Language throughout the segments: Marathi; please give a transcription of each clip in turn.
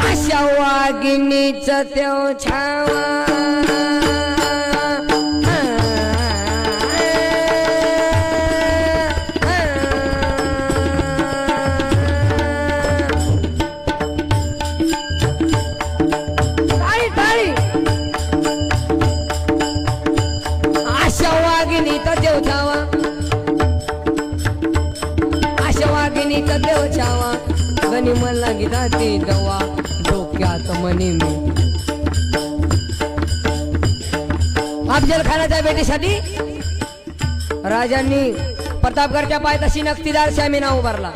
अशा वाघिणीचा त्यो छावा देव छावा गणी मला गिराती दवा डोक्यात म्हणे मी अफजल खानाच्या भेटीसाठी राजांनी प्रतापगडच्या पायथ्याशी नक्षीदार शामिना उभारला.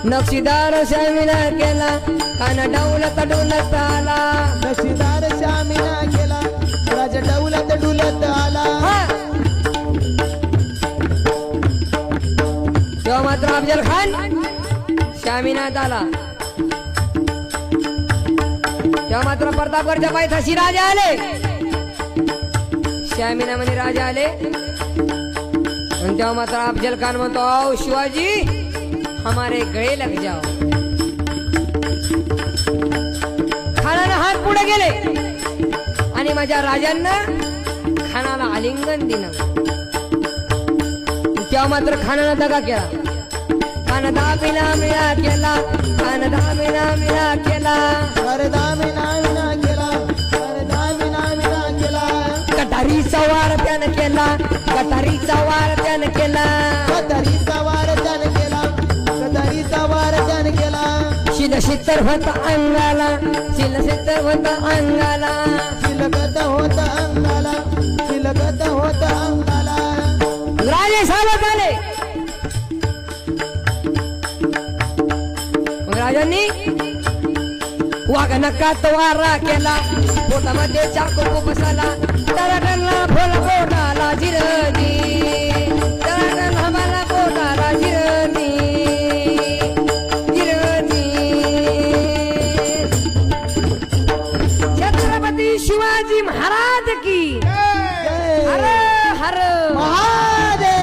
नक्षीदार शामिना केला काना डौलत डुलत आला. नक्षीदार शामिना केला राजा डौलत डुलत आला. तेव्हा मात्र अफजल खान शामिनात आला. तेव्हा मात्र प्रतापगडच्या पायथ्याशी राजा आले. शामिना म्हणे राजा आले. आणि तेव्हा मात्र अफजल खान म्हणतो आओ शिवाजी हमारे गळे लग जाओ. खानाला हात पुढे गेले आणि माझ्या राजांना खानाला आलिंगन दिलं. तेव्हा मात्र खानानं दगा केला. खान दामिना मिळा केला. खान दामिना मिळा केला. दामिना मिळा केला. दामिना मिळा केला. कटारीचा वार त्यानं केला. कटारीचा वार त्यानं केला. कटारीचा वार त्यानं केला. कटारीचा वार त्यानं केला. शिलशित्तर होता अंगाला. शिलशित्तर होता अंगाला. शिलगत होता अंगाला. शिलगत होता अंगाला. राजे सावध झाले. मग राजांनी वाघ नकात वारा केला. पोटामध्ये चाकू बसला. तराटला फुल पोटाला जिरदी. तराटला मला पोटाला जिरदी. जिरदी. छत्रपती शिवाजी महाराज की